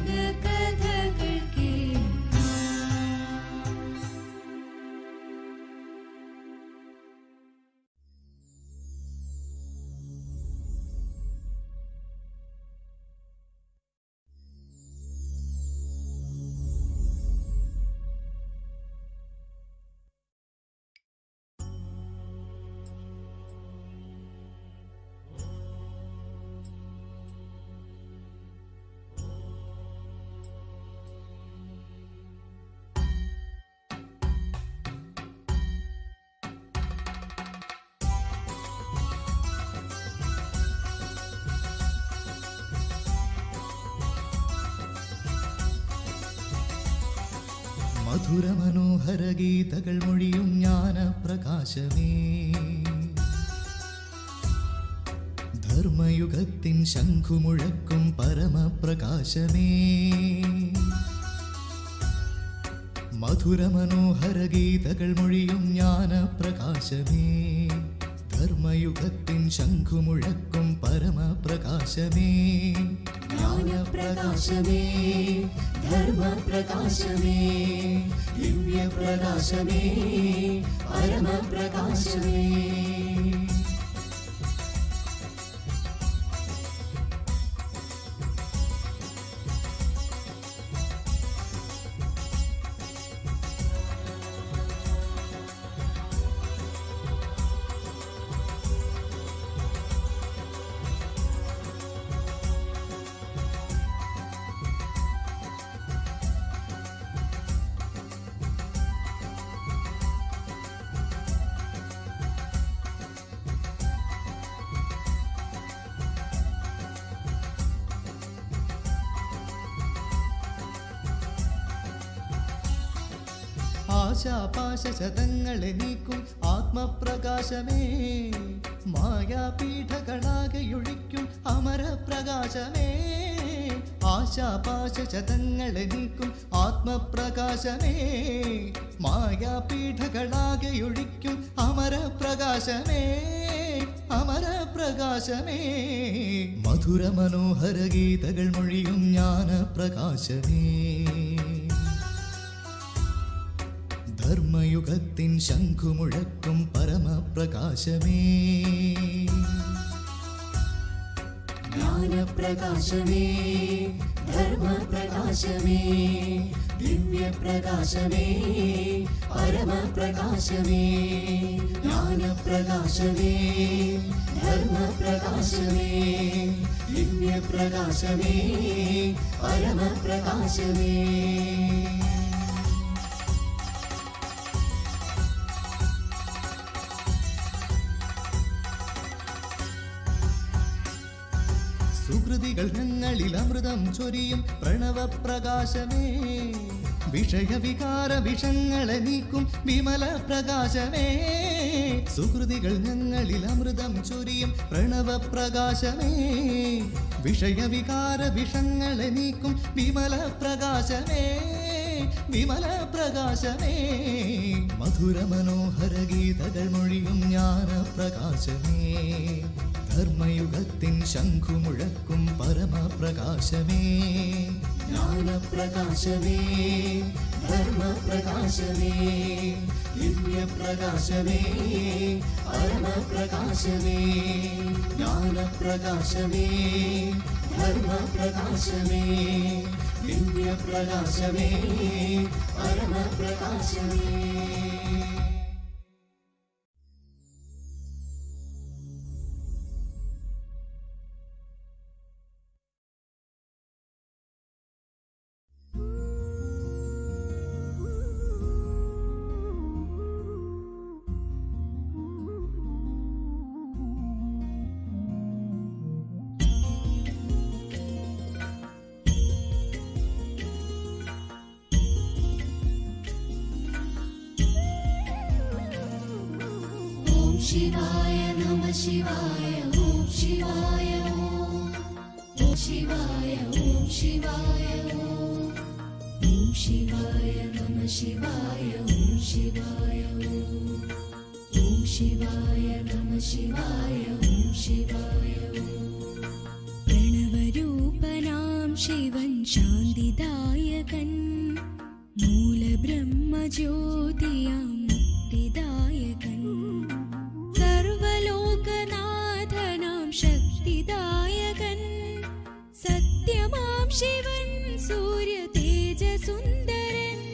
ും മധുര മനോഹര ഗീതകൾ മൊഴിയും ജ്ഞാനപ്രകാശമേ, ധർമ്മയുഗത്തിൻ ശംഖുമുഴക്കും പരമപ്രകാശമേ. മധുര മനോഹര ഗീതകൾ മൊഴിയും ജ്ഞാനപ്രകാശമേ, ധർമ്മയുഗത്തിൻ ശംഖുമുഴക്കും പരമപ്രകാശമേ. ജ്ഞാനപ്രകാശമേ, ധർമ്മപ്രകാശമേ, ദിവ്യപ്രകാശമേ, പരമപ്രകാശമേ. ആശാപാശതങ്ങളെ നീക്കും ആത്മപ്രകാശമേ, മായാപീഠകളാകെയൊഴിക്കും അമരപ്രകാശമേ. ആശാപാശതങ്ങളെ നീക്കും ആത്മപ്രകാശമേ, മായാപീഠകളാകെയൊഴിക്കും അമരപ്രകാശമേ, അമരപ്രകാശമേ. മധുര മനോഹര ഗീതകൾ മൊഴിയും ജ്ഞാനപ്രകാശമേ, ധർമ്മയുഗത്തിൻ ശംഖുമുഴക്കും പരമപ്രകാശമേ. ജ്ഞാനപ്രകാശമേ, ധർമ്മപ്രകാശമേ, ദിവ്യപ്രകാശമേ, പരമപ്രകാശമേ. ജ്ഞാനപ്രകാശമേ, ധർമ്മപ്രകാശമേ, ദിവ്യപ്രകാശമേ, പരമപ്രകാശമേ. സുകൃതികൾ ഞങ്ങളിൽ അമൃതം ചൊരിയും പ്രണവപ്രകാശമേ, വിഷയവികാര വിഷങ്ങളെ നീക്കും വിമല പ്രകാശമേ. സുകൃതികൾ ഞങ്ങളിൽ അമൃതം ചൊരിയും പ്രണവപ്രകാശമേ, വിഷയവികാര വിഷങ്ങളെ നീക്കും വിമല പ്രകാശമേ, വിമല പ്രകാശമേ. മധുര മനോഹര ഗീതകൾ മൊഴിയും ജ്ഞാനപ്രകാശമേ, ധർമ്മയുഗത്തിൻ ശംഖുമുഴക്കും പരമപ്രകാശമേ. ജ്ഞാനപ്രകാശമേ, ധർമ്മപ്രകാശമേ, ദിവ്യപ്രകാശമേ, പരമപ്രകാശമേ. ജ്ഞാനപ്രകാശമേ, ധർമ്മപ്രകാശമേ, ദിവ്യപ്രകാശമേ, പരമപ്രകാശമേ. शिवाय नमः शिवाय ओम शिवाय ओम शिवाय ओम शिवाय ओम शिवाय नमः शिवाय ओम शिवाय ओम शिवाय नमः शिवाय ओम शिवाय प्रणवरूपनां शिवं शान्तिदायकन् मूलब्रह्मज्योतियां मुक्तिदायकन् सर्वलोकनाथनां शक्तिदायकन् सत्यमां शिवन् सूर्यतेजसुन्दरन्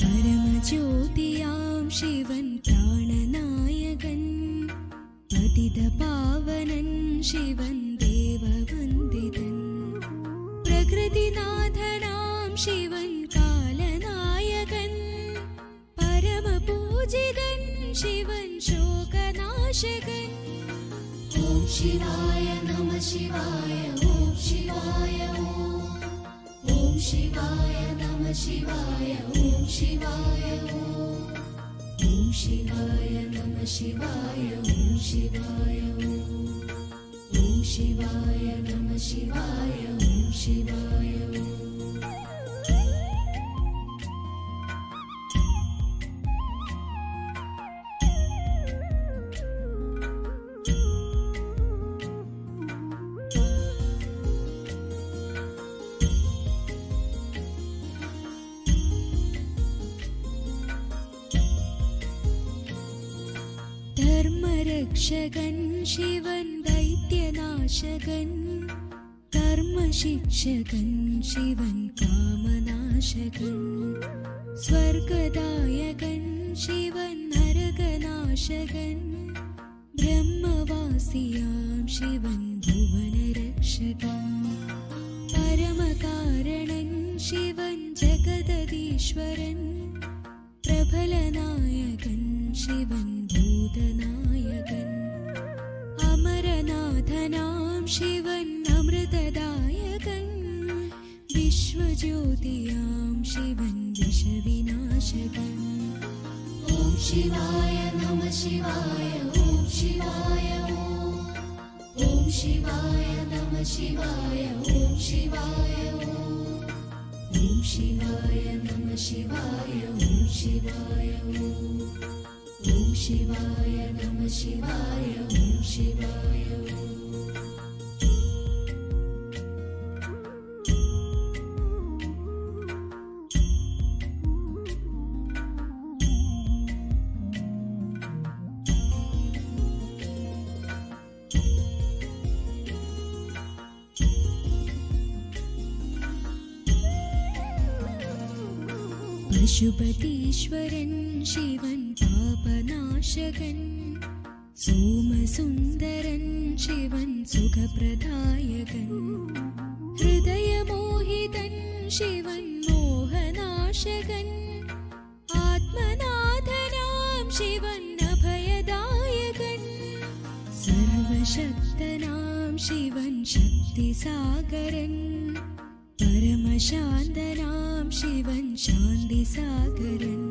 परमज्योतियां शिवन् प्राणनायकन् पतितपावनन् शिवन् देववन्दितन् प्रकृतिनाथनां शिवन् कालनायकन् परमपूजितन् शिवन् शोकनाशकन् ओम शिवाय नमः शिवाय ओम शिवाय ओम शिवाय नमः शिवाय ॐ शिवाय ॐ शिवाय नमः शिवाय ॐ शिवाय ॐ शिवाय नमः शिवाय ॐ शिवाय धर्मरक्षकन् शिवन् दैत्यनाशकन् कर्मशिक्षकन् शिवन् कामनाशकन् स्वर्गदायकन् शिवन् नरकनाशकन् ब्रह्मवासियां शिवन् भुवनरक्षकन् परमकारणन् शिवन् जगदधीश्वरन् प्रबलनायकन् शिवन् भूतनायकन् अमरनाथनां शिवन् अमृतदायकन् विश्वज्योतियां शिवन् विषविनाशकन् ॐ शिवाय नमः शिवाय ॐ शिवाय ॐ शिवाय नमः शिवाय ॐ शिवाय ॐ शिवाय नमः शिवाय ॐ शिवाय ॐ शिवाय नमः शिवाय ॐ शिवाय पशुपतीश्वरन् शिवन् पापनाशकन् सोमसुन्दरन् शिवन् सुखप्रदायकन् हृदयमोहितन् शिवन् मोहनाशकन् आत्मनाथनां शिवन् अभयदायकन् सर्वशक्तनां शिवन् शक्तिसागरन् परमशान्तनां शिवन् शान्तिसागरन्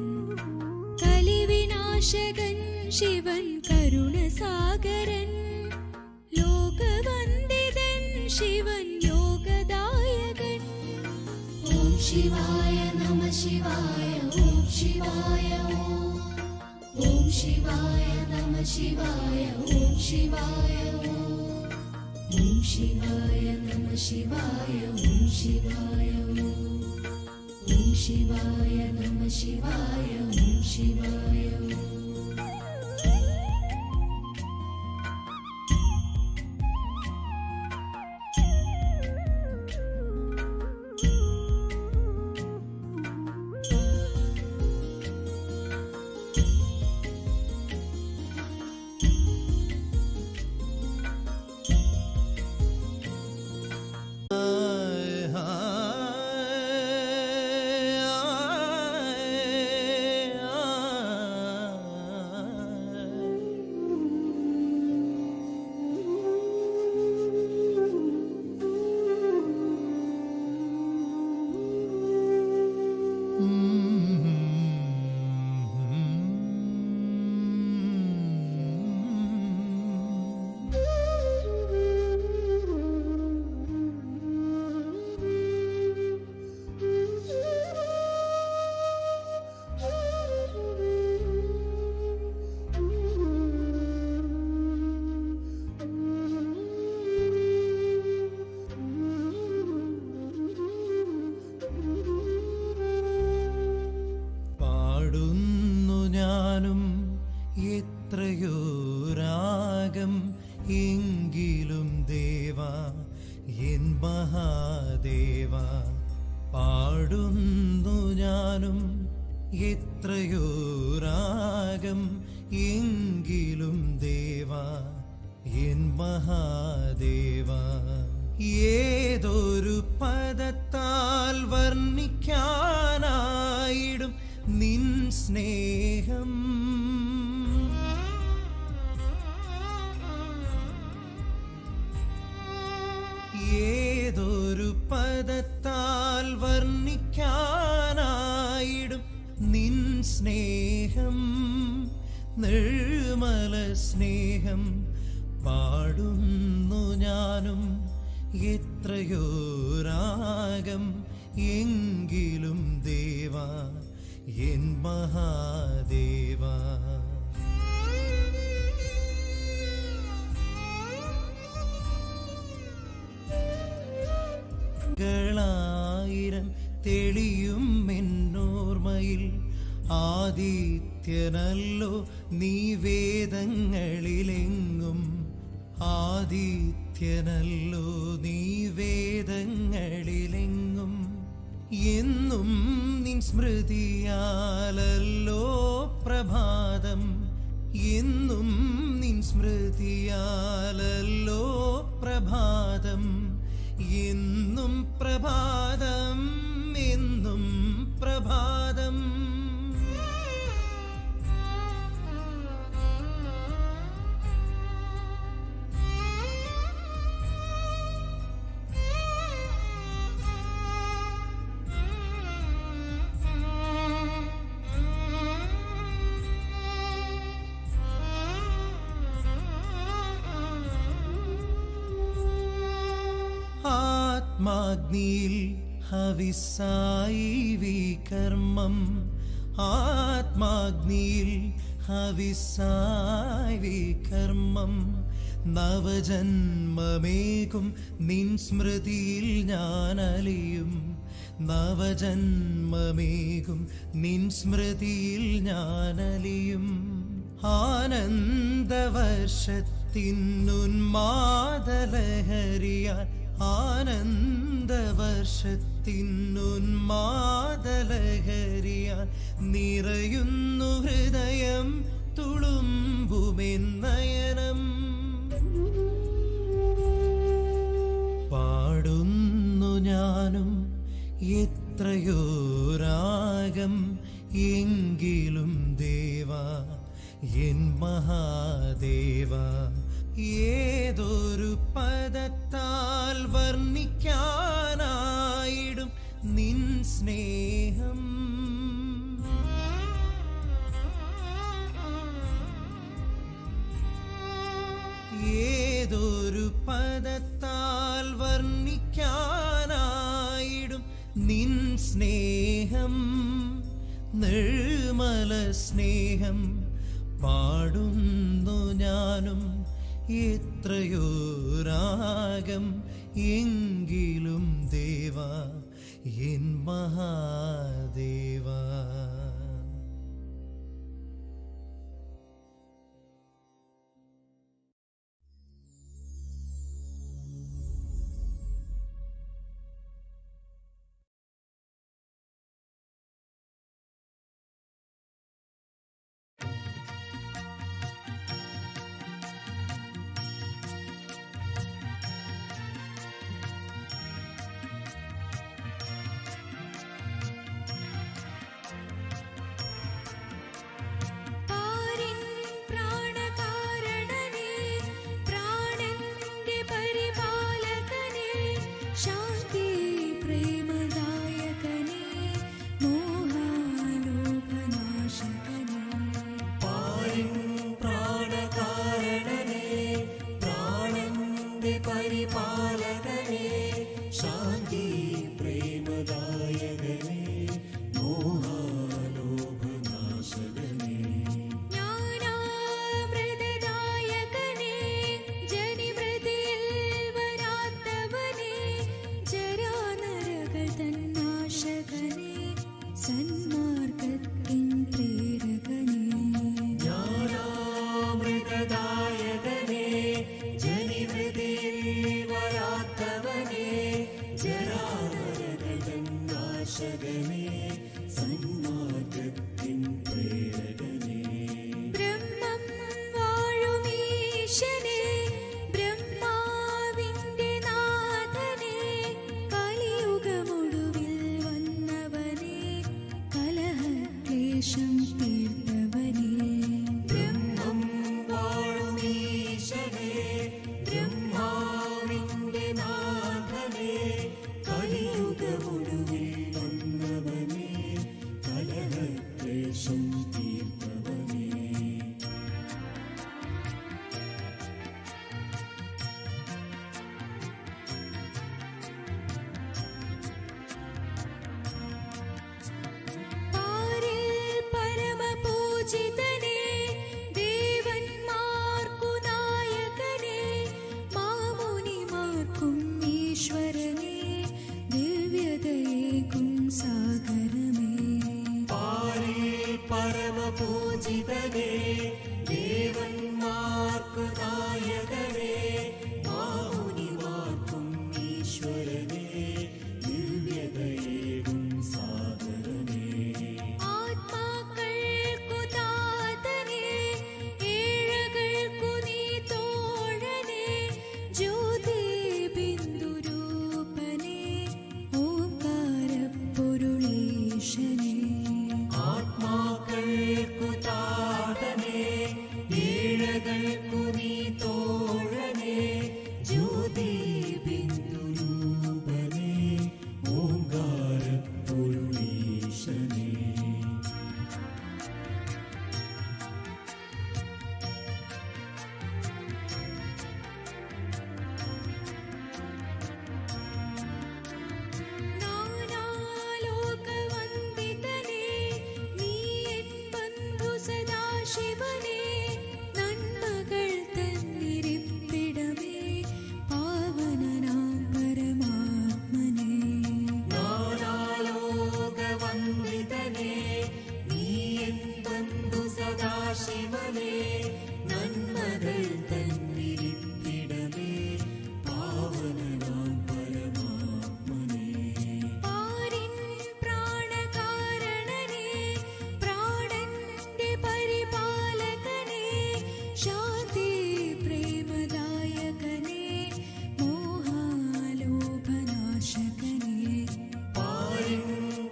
कलिविनाशकन् शिवन् करुणसागरन् लोकवन्दितन् शिवन् योगदायकन् ॐ शिवाय नमः शिवाय ॐ शिवाय ॐ शिवाय नमः शिवाय ॐ शिवाय ॐ शिवाय नमः शिवाय ॐ शिवाय ॐ शिवाय नमः शिवाय ॐ शिवाय എങ്കിലും ദേവാ എൻ മഹാദേവാ പാടുന്നു ഞാനും എത്രയോ രാഗം എങ്കിലും ദേവാ എൻ മഹാദേവാ ഏതൊരു പദത്താൽ വർണ്ണിക്കാനായിടും നിൻ സ്നേഹം ഏതൊരു പദത്താൽ വർണ്ണിക്കാൻ സ്നേഹം നിർമ്മല സ്നേഹം പാടുന്നു ഞാനും എത്രയോ രാഗം എങ്കിലും ദേവാ എൻ മഹാദേവാ. ായിരം തെളിയും എന്നോർമ്മയിൽ ആദിത്യനല്ലോ നീ വേദങ്ങളിലെങ്ങും, ആദിത്യനല്ലോ നീ വേദങ്ങളിലെങ്ങും. എന്നും നിൻ സ്മൃതിയാലല്ലോ പ്രഭാതം, എന്നും നിൻ സ്മൃതിയാലല്ലോ പ്രഭാതം. എന്നും പ്രഭാതം, എന്നും പ്രഭാതം. ആത്മാഗ്നിയിൽ ഹവിസായി വികർമ്മം, ആത്മാഗ്നിയിൽ ഹവിസായി വികർമ്മം. നവജന്മമേകും നിൻ സ്മൃതിയിൽ ഞാൻ അലിയും, നവജന്മമേകും നിൻ സ്മൃതിയിൽ ഞാൻ അലിയും. ആനന്ദവർഷത്തിനുന്മാദലഹരിയാൽ, ആനന്ദവർഷത്തിനുന്മാദലഹരിയാൽ നിറയുന്നു ഹൃദയം, തുളുമ്പുമെന്നയനം. പാടുന്നു ഞാനും എത്രയോ രാഗം എങ്കിലും ദേവാ എൻ മഹാദേവാ. ഏതൊരു പദത്താൽ വർണ്ണിക്കാനായിടും നിൻ സ്നേഹം, ഏതൊരു പദത്താൽ വർണ്ണിക്കാനായിടും നിൻ സ്നേഹം നിർമ്മല സ്നേഹം പാടുന്നു ഞാനും എത്രയോ രാഗം എങ്കിലും ദേവാ എൻ മഹാദേവാ. പരിപാലകനേ ശാന്തി പ്രേമദായകനേ മോഹാലോഭനാശകനേ ജ്ഞാനാമൃതദായകനേ ജനിമൃതിയിൽ വരാത്തവനേ ജരാനരകൾ തന്നാശകനേ സന്മാർഗത്തിൻ പ്രേരകനേ ജ്ഞാനാമൃതദായകനേ ജനിമൃതിയിൽ വരാത്തവനേ ജരാനരകൾ തന്നാശകനേ സന്മാർഗത്തിൻ പ്രേരകനേ ബ്രഹ്മം വാഴുമീശനേ ബ്രഹ്മാവിന്റെ നാഥനേ കലിയുഗമൊടുവിൽ വന്നവനേ കലഹക്ലേശം തീർത്തവനേ ബ്രഹ്മം വാഴുമീശനേ ബ്രഹ്മാവിന്റെ നാഥനേ കലിയുഗമൊടുവിൽ വന്നവനേ കലഹക്ലേശം നായകനേ, ദേവന്മാർക്കു നായകനേ, മാമുനിമാർക്കും ഈശ്വരനേ, ദിവ്യതയേകും സാഗരനേ. ആത്മാക്കൾക്കു താതനേ, ഏഴകൾക്കു നീ തോഴനേ, ജ്യോതി ബിന്ദുരൂപനേ, ഓംകാരപ്പൊരുളീശനേ. ആത്മാക്കൾക്കു താതനേ, ഏഴകൾക്കു നീ തോഴനേ, ജ്യോതി ബിന്ദുരൂപനേ, ഓംകാരപ്പൊരുളീശനേ. നാനാലോകവന്ദിതനേ, നീ എൻ ബന്ധു സദാശിവനേ, നന്മകൾ തന്നിരിപ്പിടമേ, പാവനനാം പരമാത്മനേ. നാനാലോകവന്ദിതനേ, നീ എൻ ബന്ധു സദാശിവനേ, നന്മകൾ തന്നിരിപ്പിടമേ, പാവനനാം പരമാത്മനേ. പാരിൻ പ്രാണകാരണനേ, പ്രാണന്റെ പരിപാലകനേ, ശാന്തി പ്രേമദായകനേ, മോഹാലോഭനാശകനേ. പാരിൻ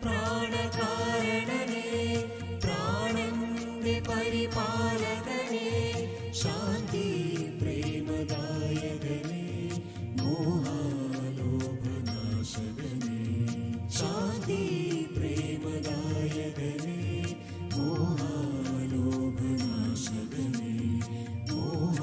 പ്രാണകാരണനേ, പ്രാണന്റെ പരിപാലകനേ, ശാന്തി പ്രേമദായകനേ, മോഹാലോഭനാശകനേ. ശാന്തി പ്രേമദായകനേ, മോഹാലോഭനാശകനേ, മോഹാലോഭനാശകനേ.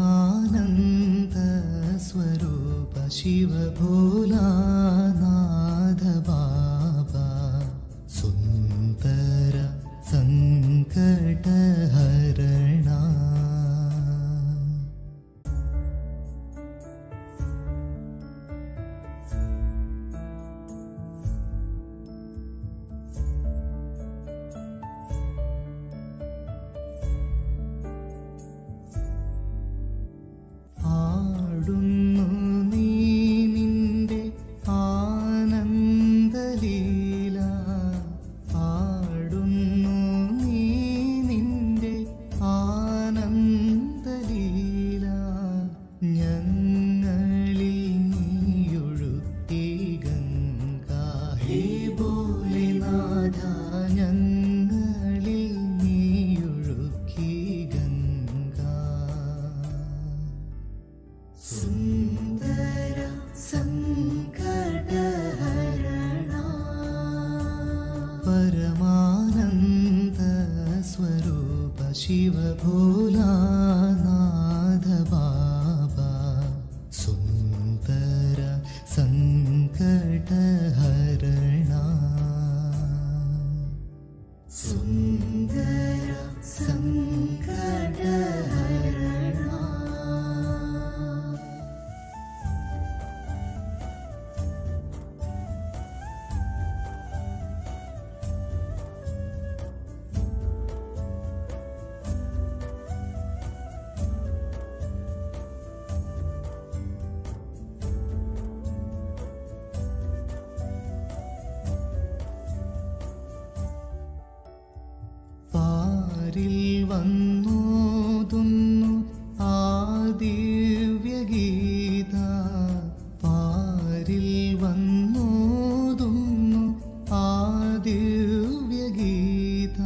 परमानंद स्वरूप शिव भोलानाथ बाबा, सुंदर संकट हरणा. ആടുന്നു നീ നിന്റെ ആനന്ദലീല, ആടുന്നു നീ നിന്റെ ആനന്ദലീല, ഞങ്ങളിൽ നീയൊഴുക്കി ഗംഗാ. ഹേ ഭോലേനാഥ, ഞങ്ങളിൽ നീയൊഴുക്കി ഗംഗാ. സുന്ദര സങ്കടഹരണ, പരമാനന്ദ സ്വരൂപ ശിവ ഭോലാനാഥ ബാബा, സുന്ദര സങ്കടഹരണ. സുന്ദര സങ്കടഹരണ. പാരിൽ വന്നോതുന്നു ആ ദിവ്യഗീത, പാരിൽ വന്നോതുന്നു ആ ദിവ്യഗീത,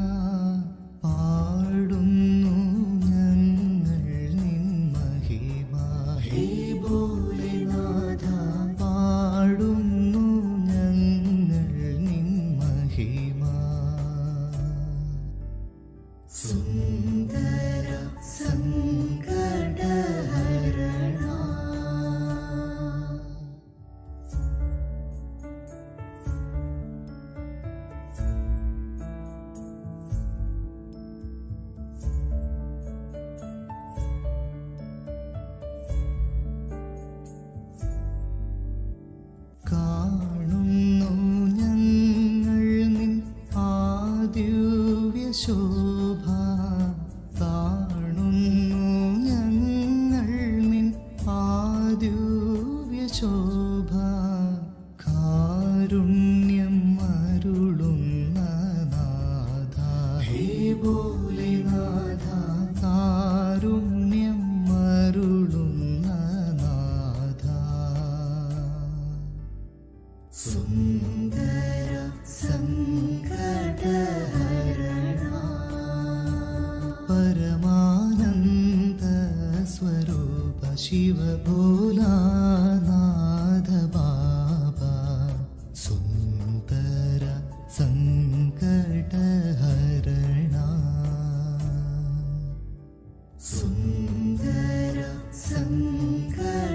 പാടുന്നു ഞങ്ങൾ നിൻ മഹിമ. ഹേ ഭോലേനാഥ, പാടുന്നു ഞങ്ങൾ നിൻ മഹിമ. കാരുണ്യം അരുളുന്ന നാഥ ഹേ ഭോലേനാഥ കാരുണ്യം അരുളുന്ന നാഥ സുന്ദര സങ്കടഹരണ പരമാനന്ദ സ്വരൂപ ശിവഭോലാനാഥ ബാബ സുന്ദര സങ്കടഹരണ സുന്ദര സങ്കടഹരണ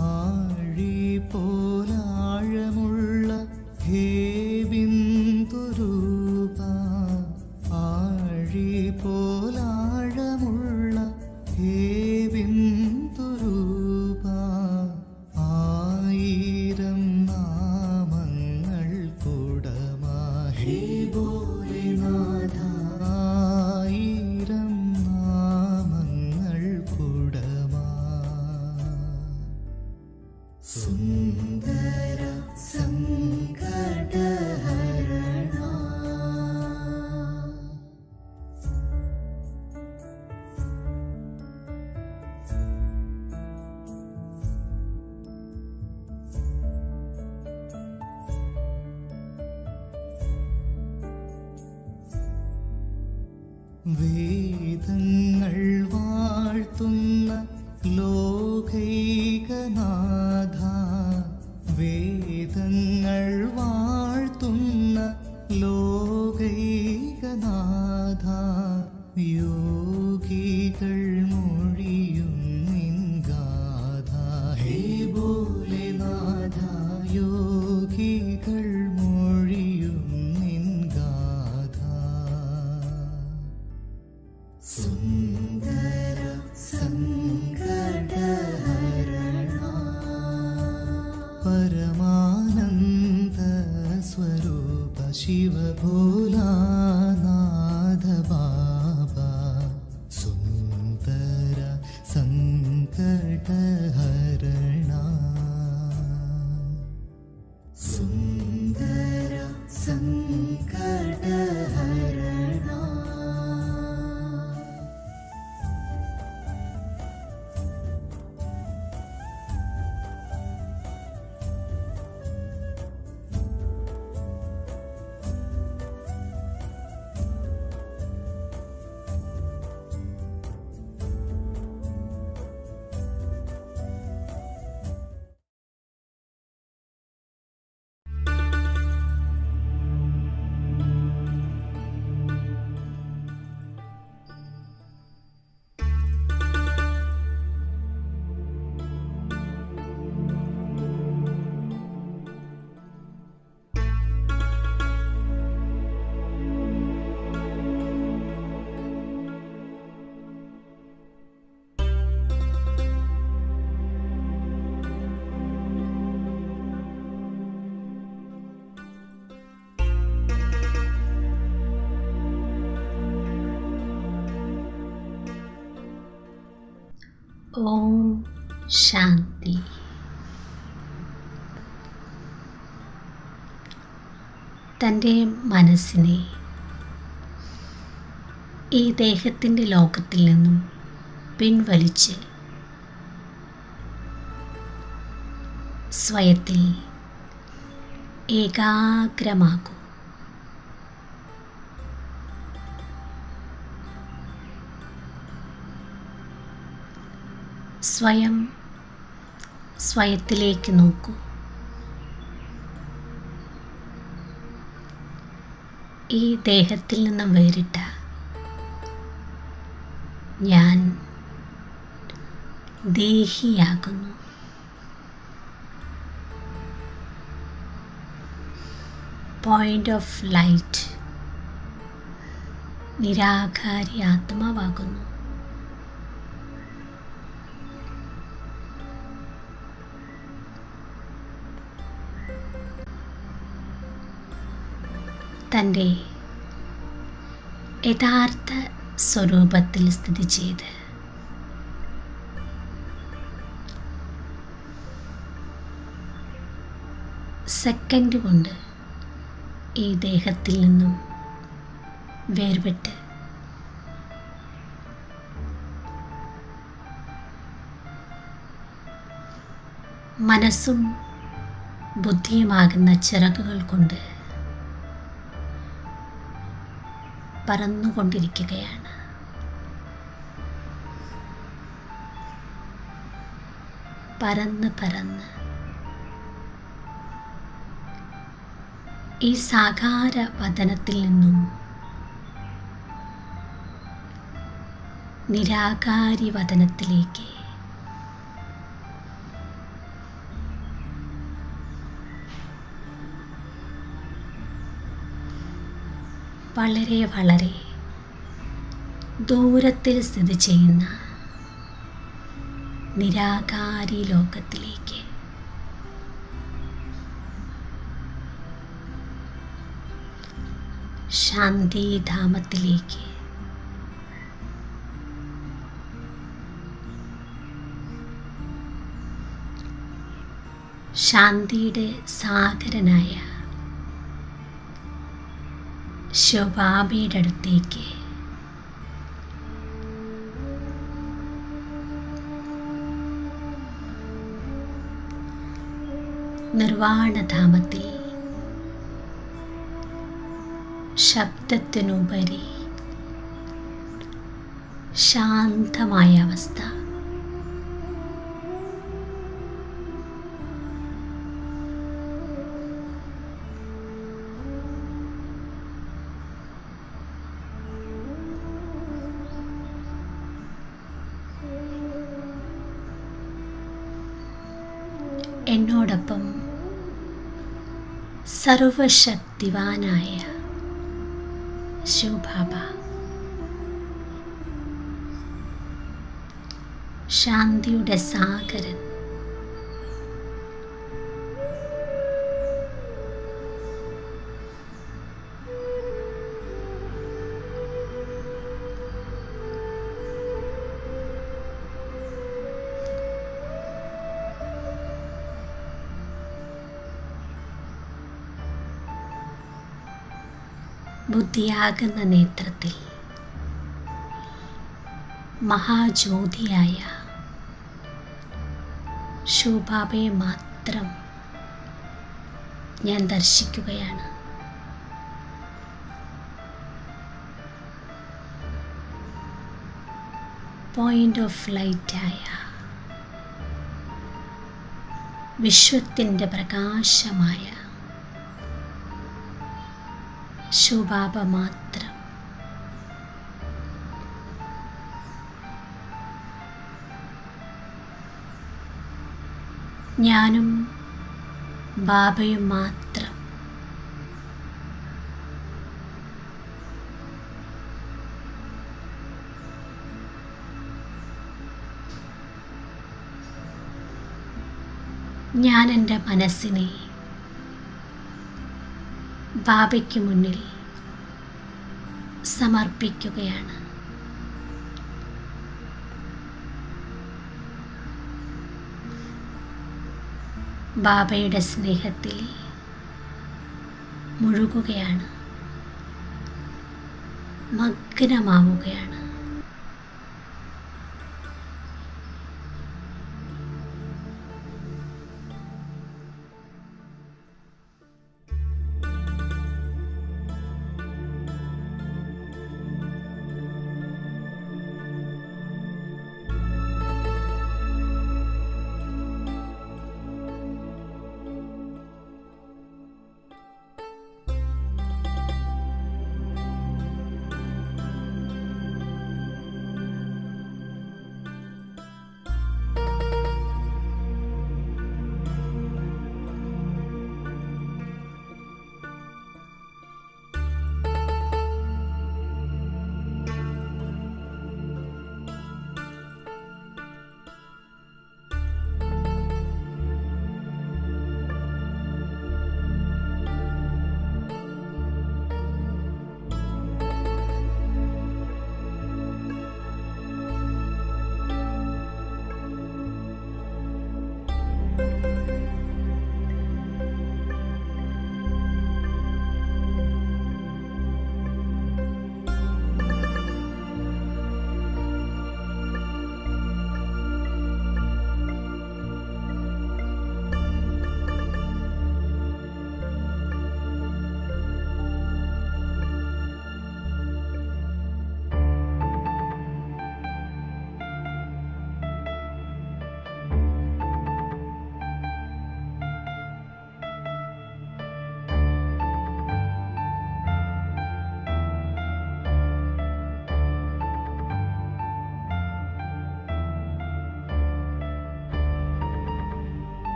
ആഴി പോലാഴമുള്ള ഹേ ബിന്ദുരൂപ ആഴി പോലാഴമുള്ള ഹേ ബിന്ദുരൂപ ആയിരം നാമങ്ങൾ കുടമാഹി ഭോലേനാഥ ആയിരം നാമങ്ങൾ കുടമാ സുന്ദര സങ്കടഹരണ വേദങ്ങൾ വാഴ്ത്തുന്ന ലോകൈകനാഥ വേദങ്ങൾ വാഴ്ത്തുന്ന ലോകൈകനാഥ യോഗികൾ മൊഴിയും നിൻഗാഥ ഹേ ഭോലേനാഥ യോഗികൾ മൊഴിയും നിൻഗാഥ സുന്ദര സങ്കടഹരണ പരമാനന്ദ സ്വരൂപ ശിവഭോലാനാഥ ബാബ സുന്ദര സങ്കടഹരണ സുന്ദര സങ്കടഹരണ ഓം ശാന്തി. തൻ്റെ മനസ്സിനെ ഈ ദേഹത്തിൻ്റെ ലോകത്തിൽ നിന്നും പിൻവലിച്ച് സ്വയത്തിൽ ഏകാഗ്രമാകൂ. സ്വയത്തിലേക്ക് നോക്കൂ. ഈ ദേഹത്തിൽ നിന്നും വേറിട്ട ഞാൻ ദേഹിയാകുന്നു. പോയിന്റ് ഓഫ് ലൈറ്റ് നിരാകാരി ആത്മാവാകുന്നു. തൻ്റെ യഥാർത്ഥ സ്വരൂപത്തിൽ സ്ഥിതി ചെയ്ത് സെക്കൻഡ് കൊണ്ട് ഈ ദേഹത്തിൽ നിന്നും വേർപെട്ട് മനസ്സും ബുദ്ധിയുമാകുന്ന ചിറകുകൾ കൊണ്ട് പറന്നുകൊണ്ടിരിക്കുകയാണ്. പറന്ന് ഈ സാകാര വദനത്തിൽ നിന്നും നിരാകാരി വദനത്തിലേക്ക് വളരെ ദൂരത്തിൽ സ്ഥിതി ചെയ്യുന്ന നിരാകാരി ലോകത്തിലേക്ക് ശാന്തിധാമത്തിലേക്ക് ശാന്തിയുടെ സാഗരനായ ശിവബാബയുടെ അടുത്തേക്ക് നിർവാണധാമത്തിൽ ശബ്ദത്തിനുപരി ശാന്തമായ അവസ്ഥ എന്നോടൊപ്പം സർവശക്തിവാനായ ശിവബാബ ശാന്തിയുടെ സാഗരൻ ബുദ്ധിയാകുന്ന നേത്രത്തിൽ മഹാജ്യോതിയായ ശിവബാബയെ മാത്രം ഞാൻ ദർശിക്കുകയാണ്. പോയിന്റ് ഓഫ് ലൈറ്റായ വിശ്വത്തിൻ്റെ പ്രകാശമായ ശിവബാബ മാത്രം ഞാനും ബാബയും മാത്രം ഞാൻ എൻ്റെ മനസ്സിനെ ബാബയ്ക്ക് മുന്നിൽ സമർപ്പിക്കുകയാണ്. ബാബയുടെ സ്നേഹത്തിൽ മുഴുകുകയാണ്, മഗ്നമാവുകയാണ്.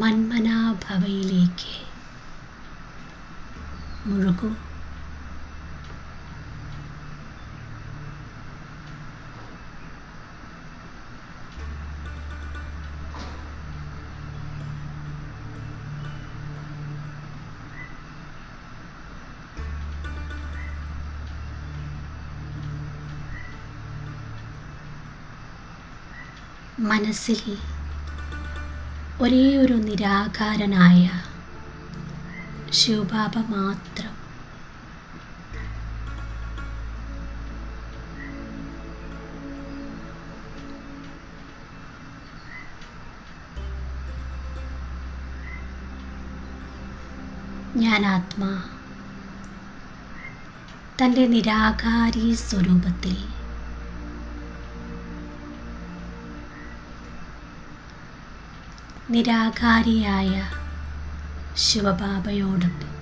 മന്മനാഭവയിലേക്ക് മുഴുകൂ. മനസ്സിൽ ഒരേ ഒരു നിരാകാരനായ ശിവബാബ മാത്രം. ഞാൻ ആത്മാ തൻ്റെ നിരാകാരി സ്വരൂപത്തിൽ നിരാകാരിയായ ശിവബാബയോടൊപ്പം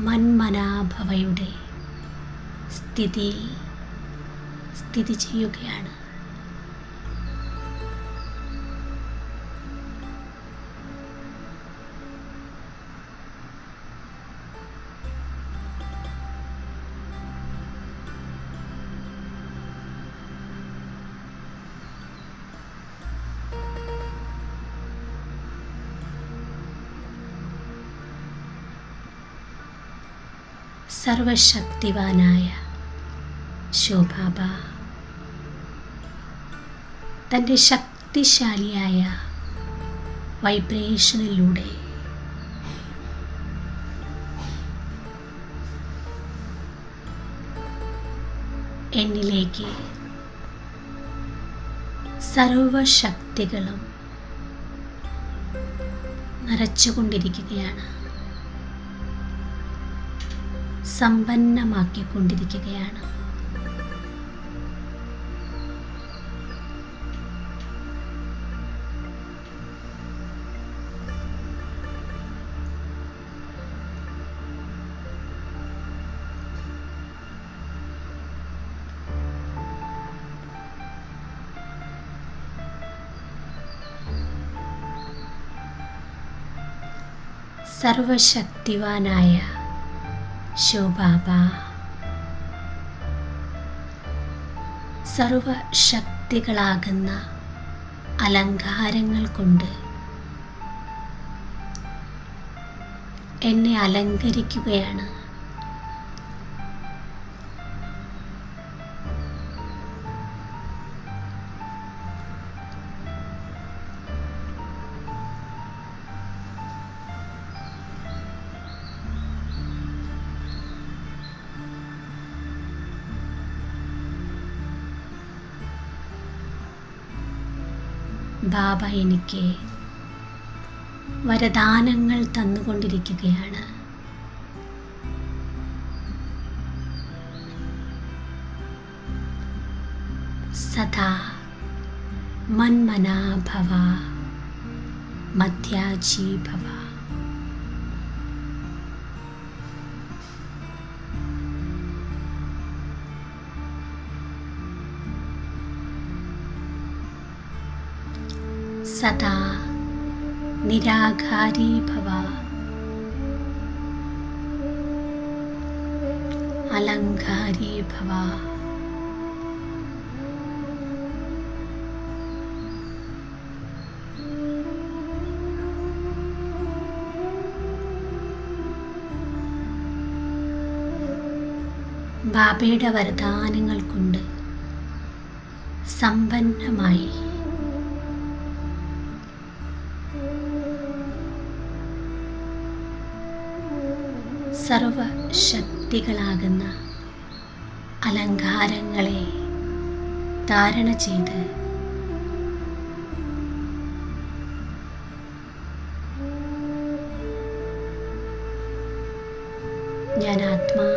മന്മനാഭവയുടെ സ്ഥിതിയിൽ സ്ഥിതി ചെയ്യുകയാണ്. സർവശക്തിവാനായ ശിവബാബ തൻ്റെ ശക്തിശാലിയായ വൈബ്രേഷനിലൂടെ എന്നിലേക്ക് സർവശക്തികളും നിറച്ചുകൊണ്ടിരിക്കുകയാണ്, സമ്പന്നമാക്കിക്കൊണ്ടിരിക്കുകയാണ്. സർവശക്തിവാനായ ശിവബാബ സർവശക്തികളാകുന്ന അലങ്കാരങ്ങൾ കൊണ്ട് എന്നെ അലങ്കരിക്കുകയാണ്. ബാബ എനിക്ക് വരദാനങ്ങൾ തന്നുകൊണ്ടിരിക്കുകയാണ്. സദാ മന്മനാഭവ മധ്യാജീഭവ. സദാ നിരാകാരി ഭവ, അലങ്കാരി ഭവ. ബാബയുടെ വരദാനങ്ങൾ കൊണ്ട് സമ്പന്നമായി സർവശക്തികളാകുന്ന അലങ്കാരങ്ങളെ ധാരണ ചെയ്ത് ഞാൻ ആത്മാ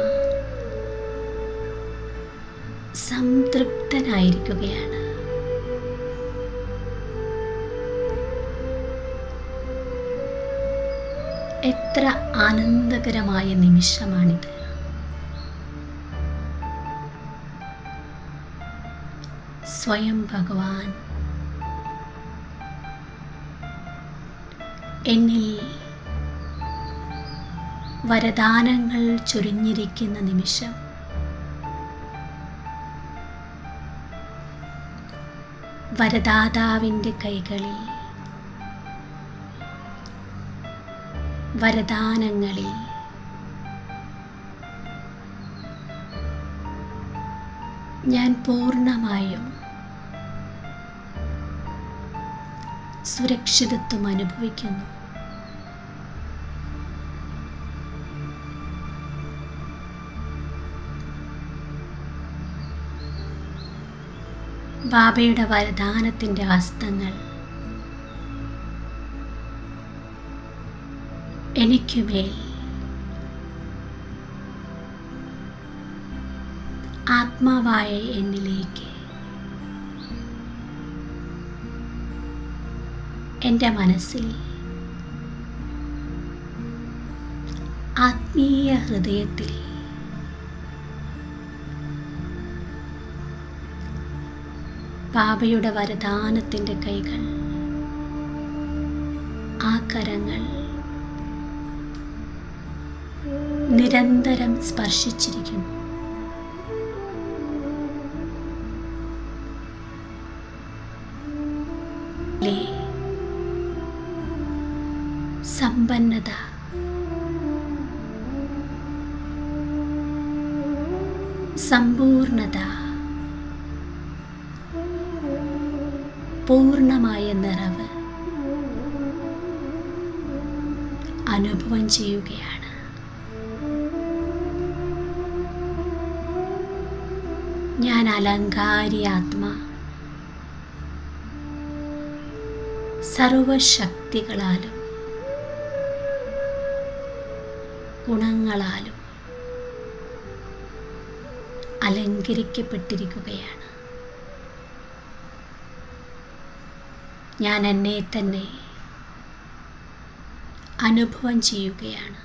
സംതൃപ്തനായിരിക്കുകയാണ്. എത്ര ആനന്ദകരമായ നിമിഷമാണിത്. സ്വയം ഭഗവാൻ എന്നിൽ വരദാനങ്ങൾ ചൊരിഞ്ഞിരിക്കുന്ന നിമിഷം വരദാതാവിൻ്റെ കൈകളിൽ വരദാനങ്ങളിൽ ഞാൻ പൂർണ്ണമായും സുരക്ഷിതത്വം അനുഭവിക്കുന്നു. ബാബയുടെ വരദാനത്തിൻ്റെ ഹസ്തങ്ങൾ എനിക്കുമേൽ ആത്മാവായ എന്നിലേക്ക് എൻ്റെ മനസ്സിൽ ആത്മീയ ഹൃദയത്തിൽ ബാബയുടെ വരദാനത്തിൻ്റെ കൈകൾ, ആ കരങ്ങൾ നിരന്തരം സ്പർശിച്ചിരിക്കുന്നു. സമ്പന്നത, സമ്പൂർണത, പൂർണ്ണമായ നിറവ് അനുഭവം ചെയ്യുകയാണ്. ഞാൻ അലങ്കാരി ആത്മാ, സർവശക്തികളാലും ഗുണങ്ങളാലും അലങ്കരിക്കപ്പെട്ടിരിക്കുകയാണ്. ഞാൻ എന്നെ തന്നെ അനുഭവം ചെയ്യുകയാണ്.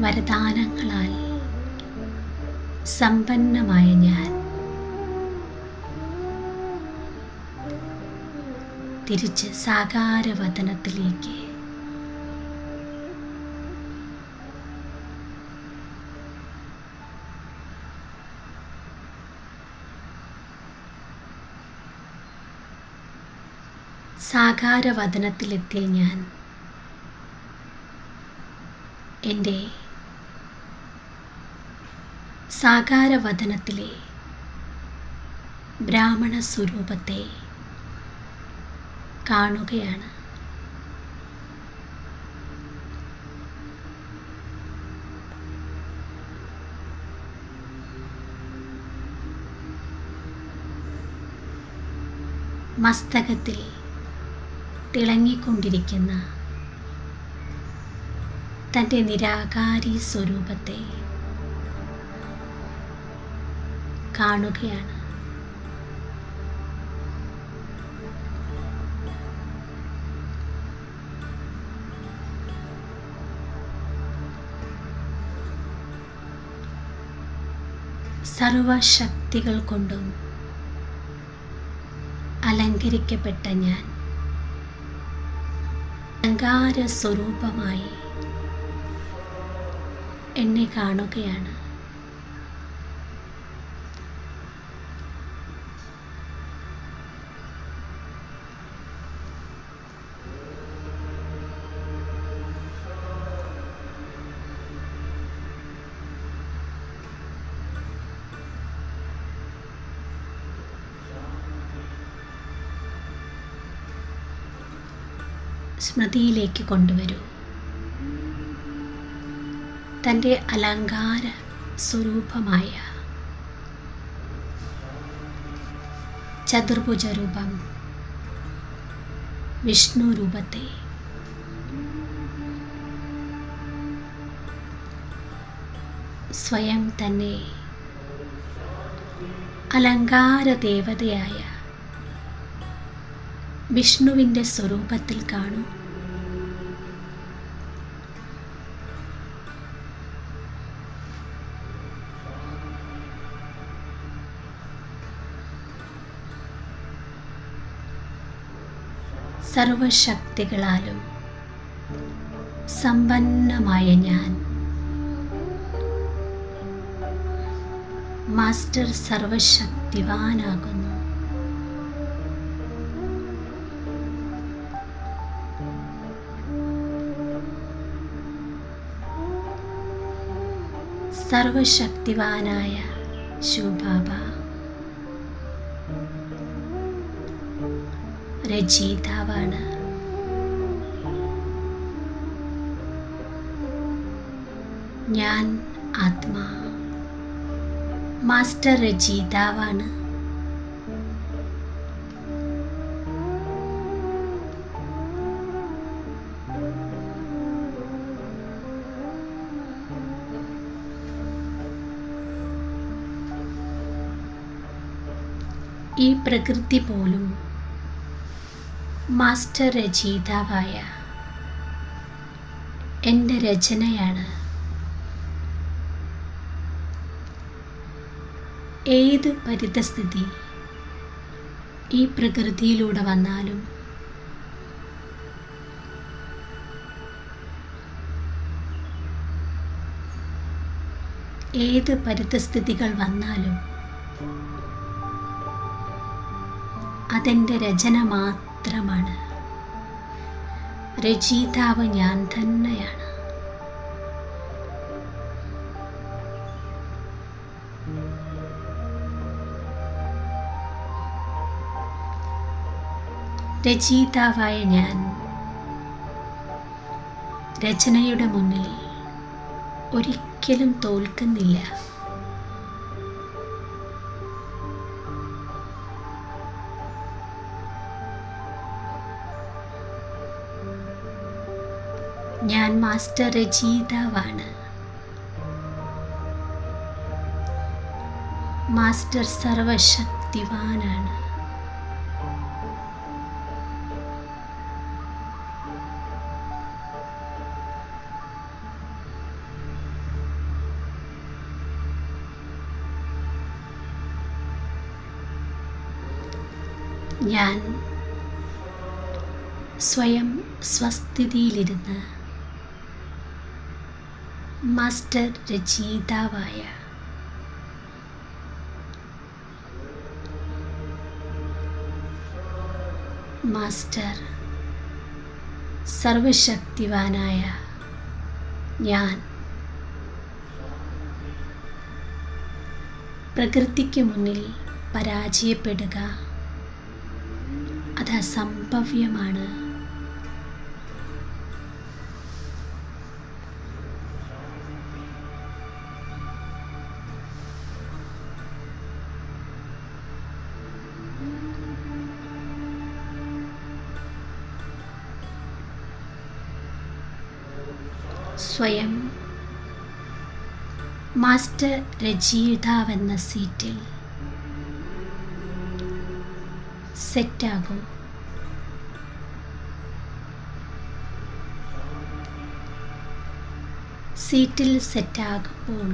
വരദാനങ്ങളാൽ സമ്പന്നമായ ഞാൻ തിരിച്ച് സാകാരവദനത്തിലേക്ക് സാകാരവദനത്തിലെത്തിയ ഞാൻ എൻ്റെ സാകാരവദനത്തിലെ ബ്രാഹ്മണ സ്വരൂപത്തെ കാണുകയാണ്. മസ്തകത്തിൽ തിളങ്ങിക്കൊണ്ടിരിക്കുന്ന തൻ്റെ നിരാകാരി സ്വരൂപത്തെ കാണുകയാണ്. സർവശക്തികൾ കൊണ്ടും അലങ്കരിക്കപ്പെട്ട ഞാൻ അലങ്കാര സ്വരൂപമായി എന്നെ കാണുകയാണ്. സ്മൃതിയിലേക്ക് കൊണ്ടുവരൂ. തൻ്റെ അലങ്കാര സ്വരൂപമായ ചതുർഭുജ രൂപം വിഷ്ണു രൂപത്തെ സ്വയം തന്നെ അലങ്കാര ദേവതയായ വിഷ്ണുവിൻ്റെ സ്വരൂപത്തിൽ കാണൂ. സർവശക്തികളാലും സമ്പന്നമായ ഞാൻ മാസ്റ്റർ സർവശക്തിവാനാകുന്നു. സർവശക്തിവാനായ ശിവബാബ രചയിതാവാണ്. ഞാൻ ആത്മാ മാസ്റ്റർ രചയിതാവാണ്. ഈ പ്രകൃതി പോലും മാസ്റ്റർ രചയിതാവായ എൻ്റെ രചനയാണ്. ഏത് പരിതസ്ഥിതി ഈ പ്രകൃതിയിലൂടെ വന്നാലും ഏത് പരിതസ്ഥിതികൾ വന്നാലും അതെൻ്റെ രചന മാത്രമാണ്. രചയിതാവ് ഞാൻ തന്നെയാണ്. രചയിതാവായ ഞാൻ രചനയുടെ മുന്നിൽ ഒരിക്കലും തോൽക്കുന്നില്ല. ഞാൻ മാസ്റ്റർ രചയിതാവാണ്. മാസ്റ്റർ സർവശക്തിവാനാണ്. ഞാൻ സ്വയം സ്വസ്ഥിതിയിലിരുന്ന് മാസ്റ്റർ രചയിതാവായ മാസ്റ്റർ സർവശക്തിവാനായ ഞാൻ പ്രകൃതിക്ക് മുന്നിൽ പരാജയപ്പെടുക അത് അസംഭവ്യമാണ്. സ്വയം മാസ്റ്റർ രചയിതാവെന്ന സീറ്റിൽ സെറ്റാകൂ. സീറ്റിൽ സെറ്റാകുമ്പോൾ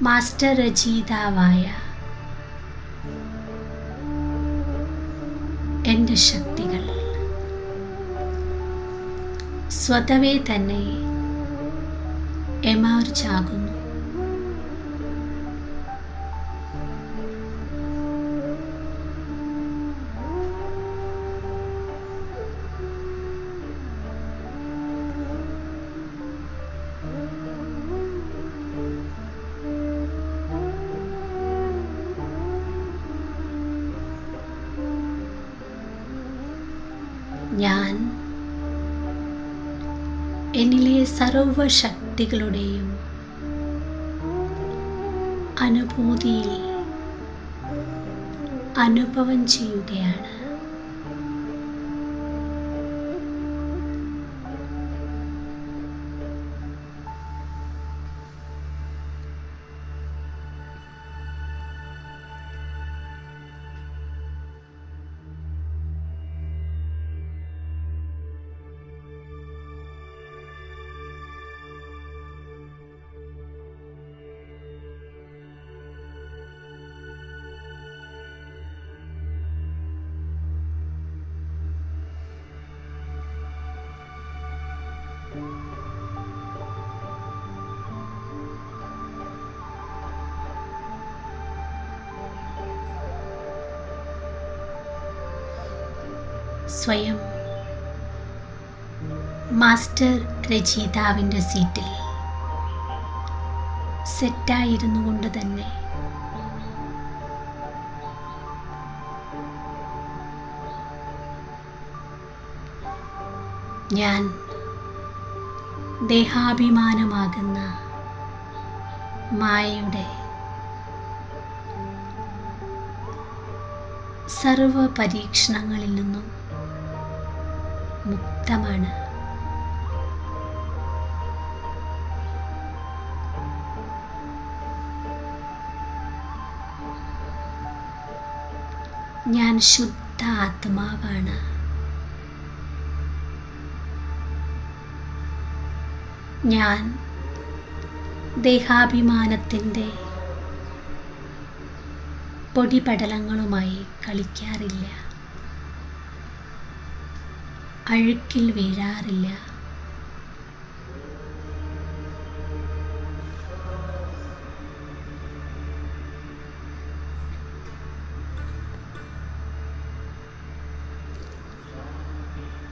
മാസ്റ്റർ രചയിതാവായ എൻ്റെ ശക്തികൾ സ്വതവേ തന്നെ എമർജ് ആകുന്നു. ഞാൻ എന്നിലെ സർവശക്തികളുടെയും അനുഭൂതിയിൽ അനുഭവം ചെയ്യുകയാണ്. സ്വയം മാസ്റ്റർ രചയിതാവിൻ്റെ സീറ്റിൽ സെറ്റായിരുന്നു കൊണ്ട് തന്നെ ഞാൻ ദേഹാഭിമാനമാകുന്ന മായയുടെ സർവ പരീക്ഷണങ്ങളിൽ നിന്നും മുക്തമാണ്. ഞാൻ ശുദ്ധ ആത്മാവാണ്. ഞാൻ ദേഹാഭിമാനത്തിൻ്റെ പൊടിപടലങ്ങളുമായി കളിക്കാറില്ല, അഴുക്കിൽ വീഴാറില്ല.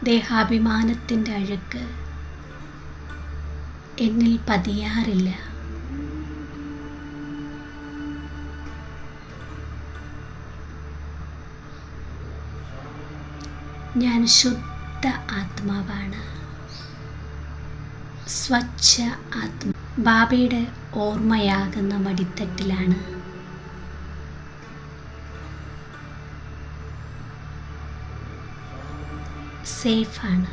ദേഹാഭിമാനത്തിൻ്റെ അഴുക്ക് എന്നിൽ പതിയാറില്ല. ഞാൻ ശുദ്ധ ആത്മാവാണ്, സ്വച്ഛ ആത്മ. ബാബയുടെ ഓർമ്മയാകുന്ന മടിത്തട്ടിലാണ് സേഫാണ്.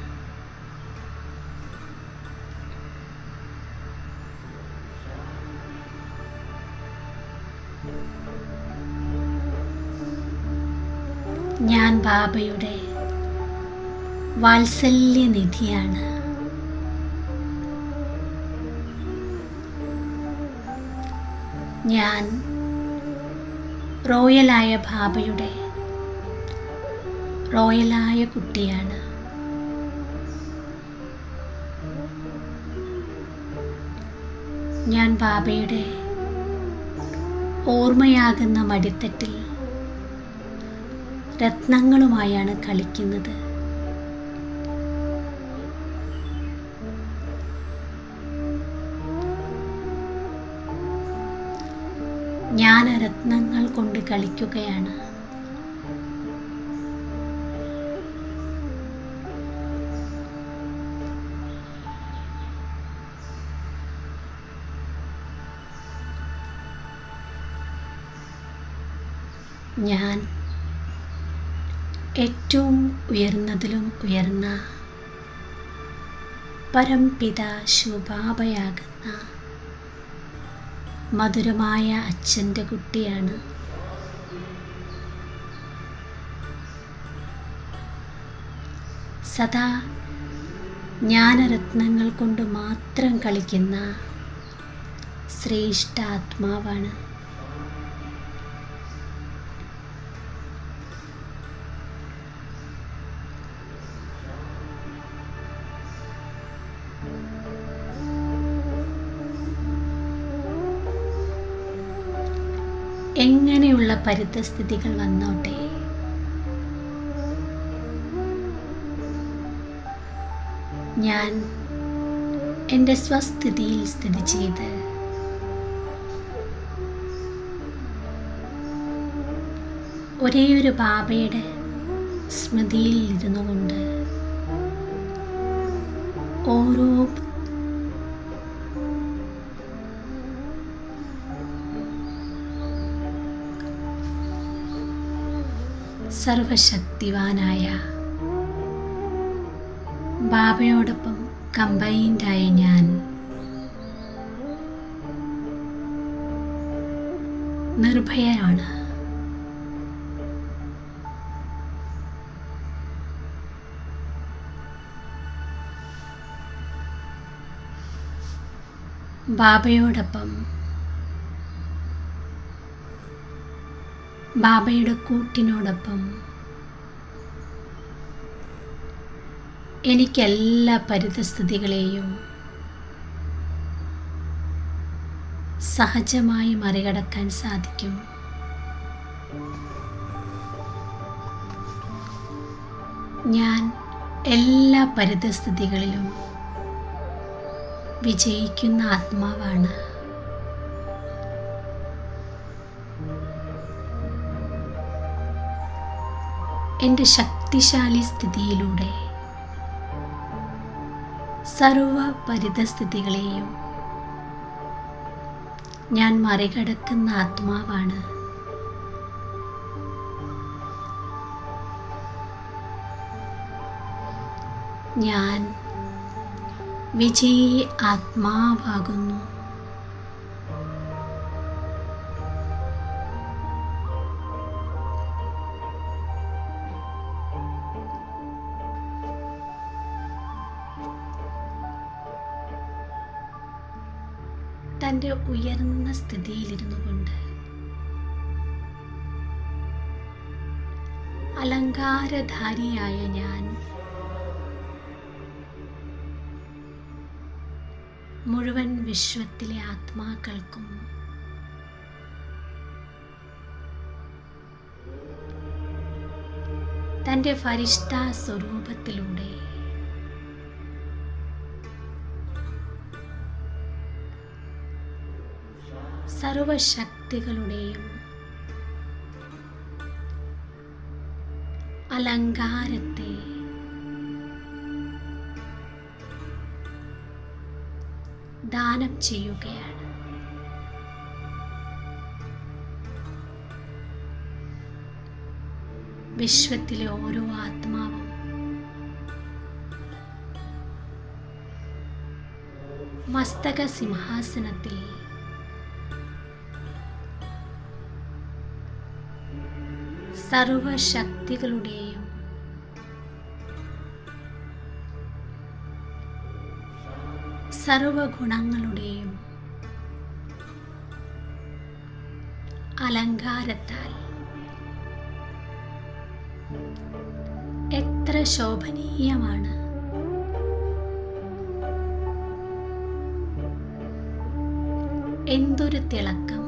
ഞാൻ ബാബയുടെ വാത്സല്യനിധിയാണ്. ഞാൻ റോയലായ ബാബയുടെ റോയലായ കുട്ടിയാണ്. ഞാൻ ബാബയുടെ ഓർമ്മയാകുന്ന മടിത്തട്ടിൽ രത്നങ്ങളുമായാണ് കളിക്കുന്നത്. ഞാൻ രത്നങ്ങൾ കൊണ്ട് കളിക്കുകയാണ്. ഞാൻ ഏറ്റവും ഉയർന്നതിലും ഉയർന്ന പരംപിത ശിവബാബയാകുന്ന മധുരമായ അച്ഛൻ്റെ കുട്ടിയാണ്. സദാ ജ്ഞാനരത്നങ്ങൾ കൊണ്ട് മാത്രം കളിക്കുന്ന ശ്രേഷ്ഠ ആത്മാവാണ്. എങ്ങനെയുള്ള പരിതസ്ഥിതികൾ വന്നോട്ടെ, ഞാൻ എൻ്റെ സ്വസ്ഥിതിയിൽ സ്ഥിതി ചെയ്ത് ഒരേയൊരു ബാബയുടെ സ്മൃതിയിൽ ഇരുന്നു കൊണ്ട് ഓരോ സർവശക്തിവാനായ ബാബയോടൊപ്പം കമ്പൈൻഡായ ഞാൻ നിർഭയയാണ്. ബാബയോടൊപ്പം ബാബയുടെ കൂട്ടിനോടൊപ്പം എനിക്കെല്ലാ പരിതസ്ഥിതികളെയും സഹജമായി മറികടക്കാൻ സാധിക്കും. ഞാൻ എല്ലാ പരിതസ്ഥിതികളിലും വിജയിക്കുന്ന ആത്മാവാണ്. എൻ്റെ ശക്തിശാലി സ്ഥിതിയിലൂടെ സർവ പരിതസ്ഥിതികളെയും ഞാൻ മറികടക്കുന്ന ആത്മാവാണ്. ഞാൻ വിജയി ആത്മാവാകുന്നു. തൻ്റെ ഉയർന്ന സ്ഥിതിയിലിരുന്നു കൊണ്ട് അലങ്കാരധാരിയായ ഞാൻ മുഴുവൻ വിശ്വത്തിലെ ആത്മാക്കൾക്കും തൻ്റെ ഫരിഷ്ഠ സ്വരൂപത്തിലൂടെ സർവശക്തികളുടെയും അലങ്കാരത്തെ ദാനം ചെയ്യുകയാണ്. വിശ്വത്തിലെ ഓരോ ആത്മാവും മസ്തക സിംഹാസനത്തിൽ സർവശക്തികളുടെയും സർവഗുണങ്ങളുടെയും അലങ്കാരത്താൽ എത്ര ശോഭനീയമാണ്. എന്തൊരു തിളക്കം.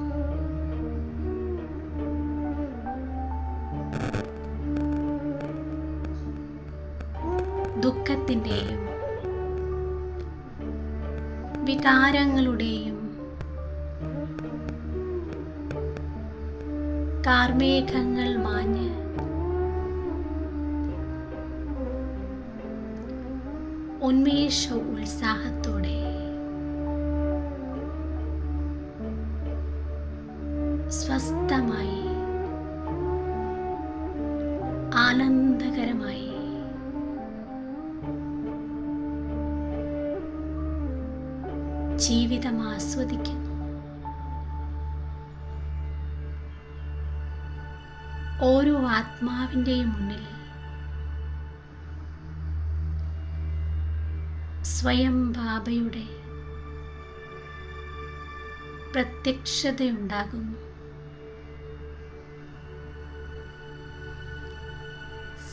ദുഃഖത്തിൻ്റെയും വികാരങ്ങളുടെയും കാർമേഘങ്ങൾ മാഞ്ഞ് ഉന്മേഷ ഉത്സാഹത്തോടെ സ്വസ്ഥമായി ആനന്ദകരമായി ജീവിതം ആസ്വദിക്കുന്നു. ഓരോ ആത്മാവിൻ്റെയും മുന്നിൽ സ്വയം ബാബയുടെ പ്രത്യക്ഷതയുണ്ടാകുന്നു.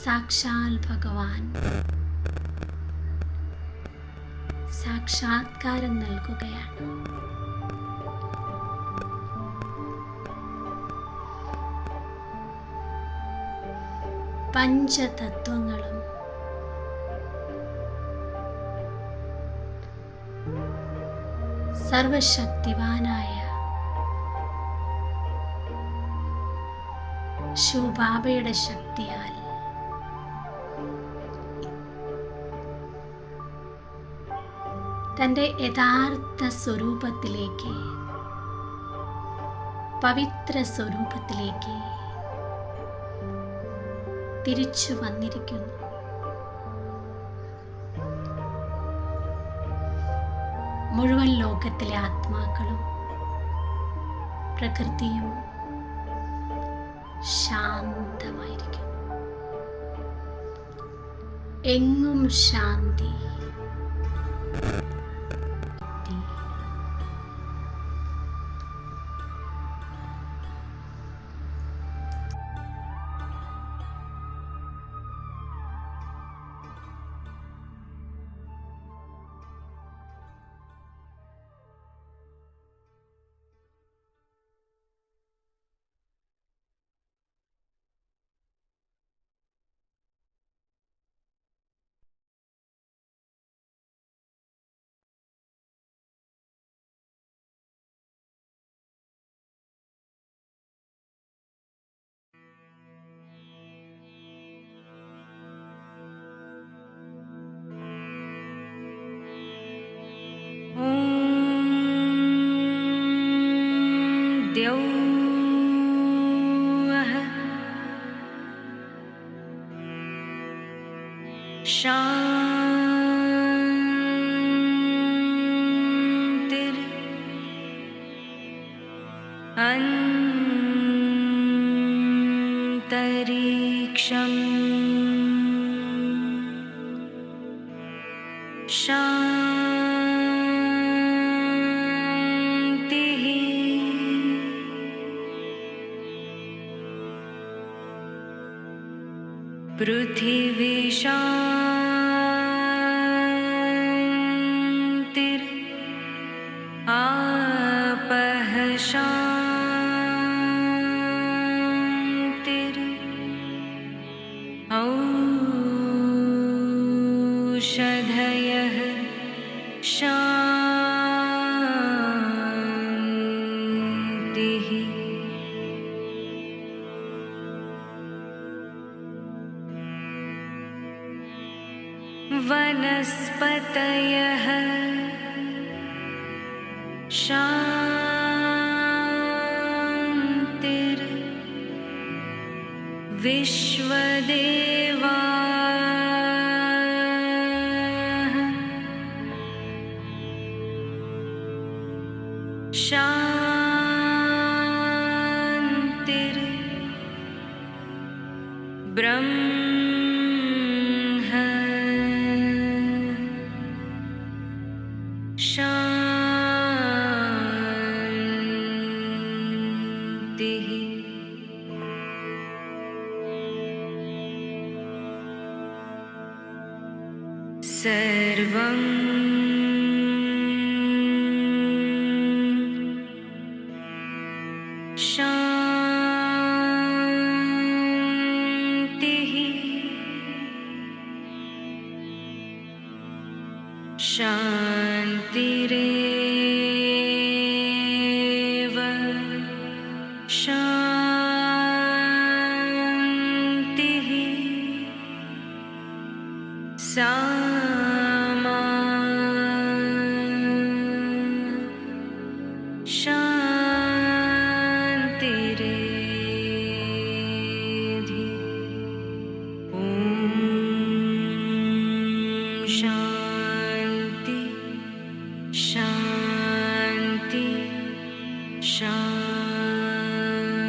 സാക്ഷാൽ ഭഗവാൻ സാക്ഷാത്കാരം നൽകുകയാണ്. പഞ്ചതത്വങ്ങളും സർവശക്തിവാനായ ശിവബാബയുടെ ശക്തിയാൽ തൻ്റെ യഥാർത്ഥ സ്വരൂപത്തിലേക്ക്, പവിത്ര സ്വരൂപത്തിലേക്ക് തിരിച്ചു വന്നിരിക്കുന്നു. മുഴുവൻ ലോകത്തിലെ ആത്മാക്കളും പ്രകൃതിയും ശാന്തമായിരിക്കും. എങ്ങും ശാന്തി. शान्तिर् अन्तरिक्षम् शान्तिः पृथिवी शान्तिर् आपः शान्तिर् औषधयः शान्तिः वनस्पतयः शान्तिर् विश्वदेवाः शान्तिर् ब्रह्म शान्तिः सर्वं शान्तिः शान्तिरेव शान्तिः सामा शान्तिरेधि ॐ शान्ति शान्ति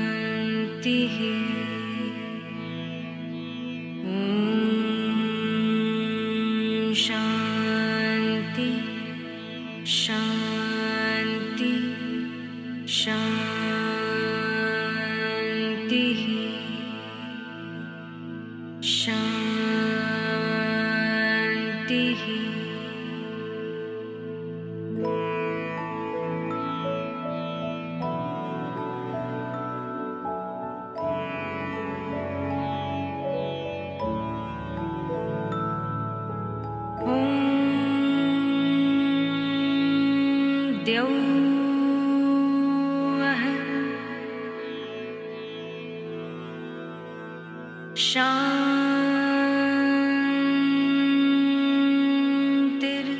शान्तिः ॐ शान्ति शान्ति शान्तिः शान्तिः द्यौः शान्तिर्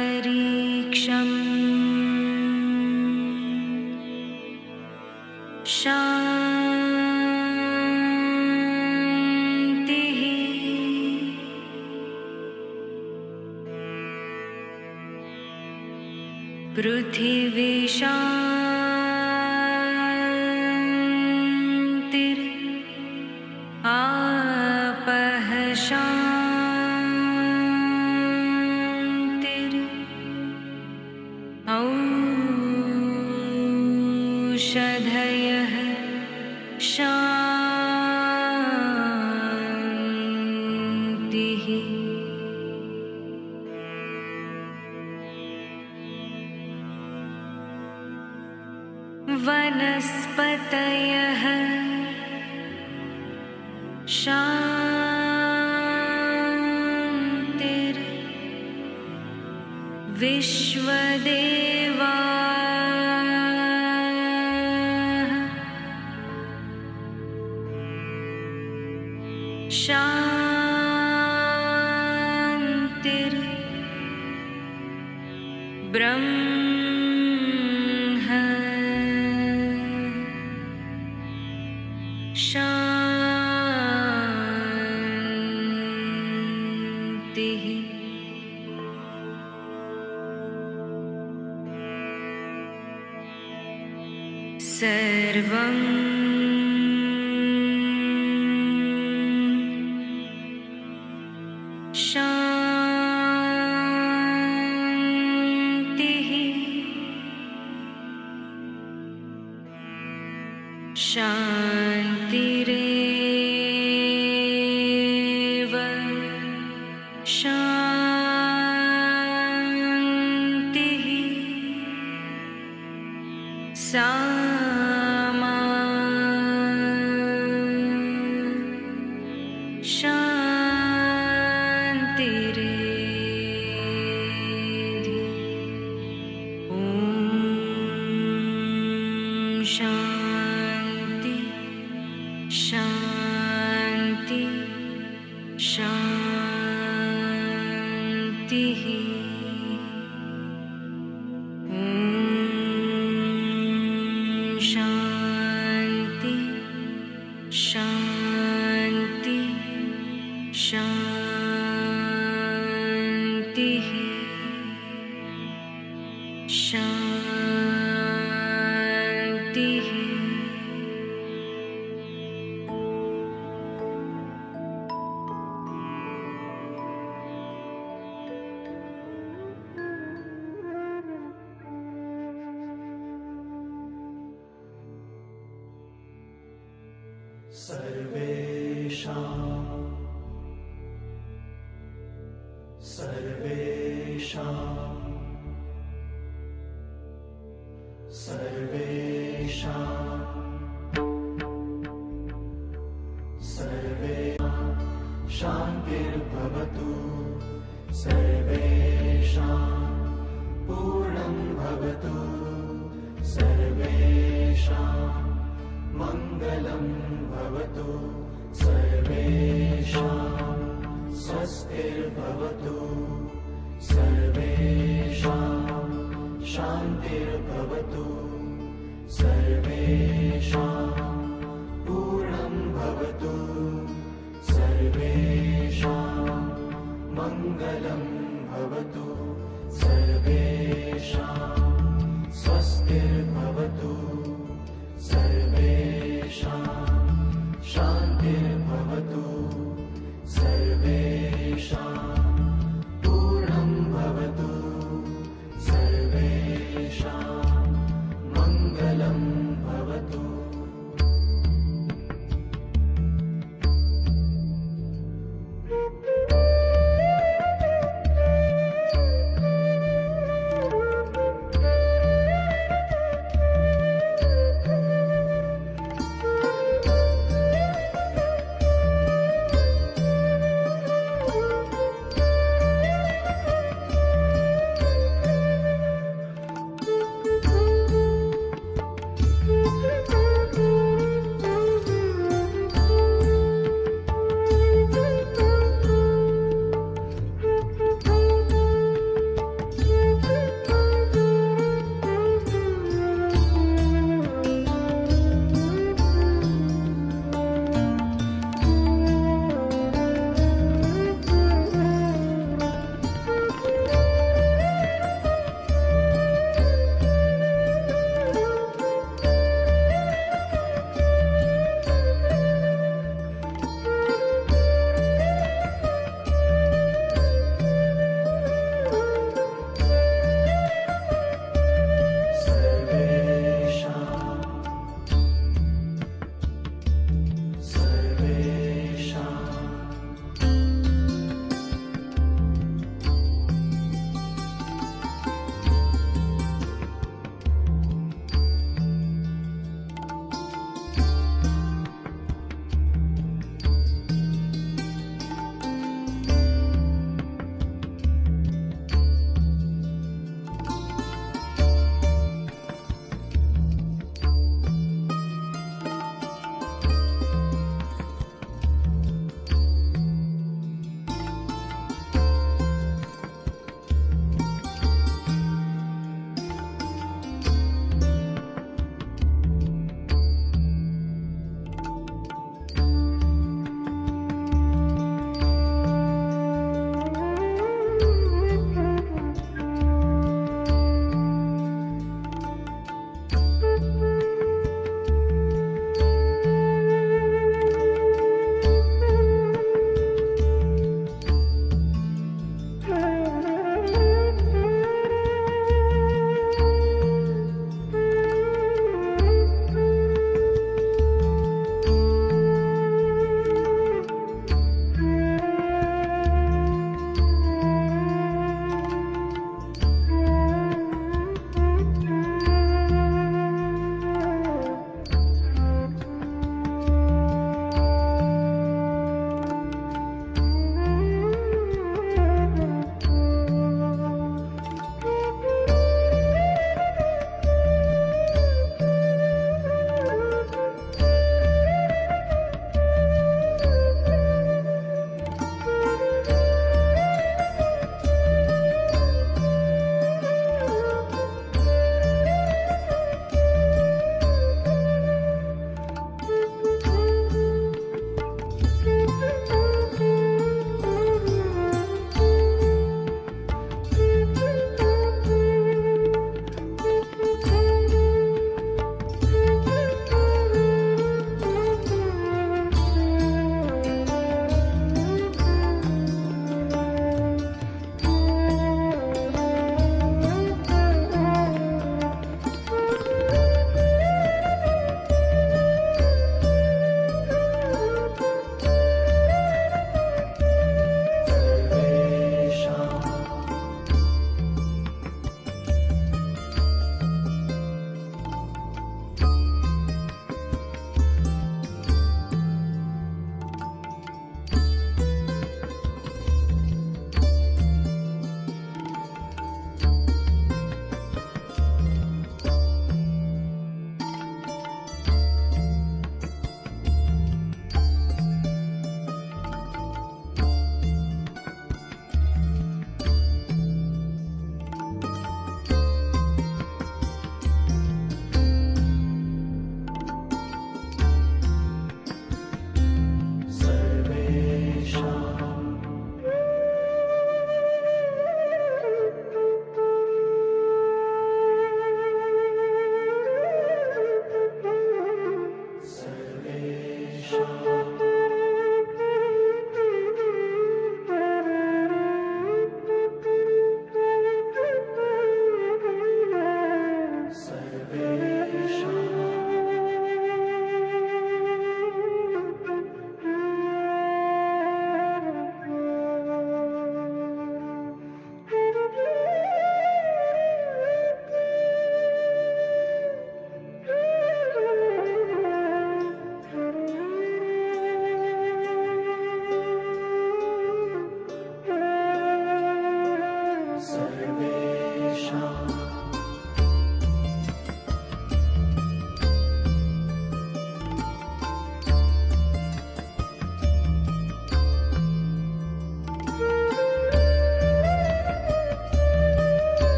अन्तरिक्षम् शान्तिः पृथिवी शान्तिर् आपः शान्तिर् औषधयः शान्तिः वनस्पतयः शान्तिर् विश्वदेवाः शान्तिर् ब्रह्म शान्तिः सर्वं शान्तिः शान्तिरेव शान्तिः सामा शान्तिरेधि ॐ शान्ति शान्ति शान्तिः ॐ शान्ति शान्ति शान्तिः शान्तिः सर्वे शान्तिर्भवतु सर्वेषां पूर्णं भवतु सर्वेषां मङ्गलं भवतु सर्वेषां स्वस्तिर्भवतु सर्वेषां शान्तिर्भवतु सर्वेषां पूर्णं भवतु सर्वेषां मङ्गलं भवतु सर्वेषां स्वस्तिर्भवतु सर्वेषां शान्तिर्भवतु सर्वेषां पूर्णं भवतु सर्वेषां मङ्गलं भवतु।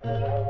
ॐ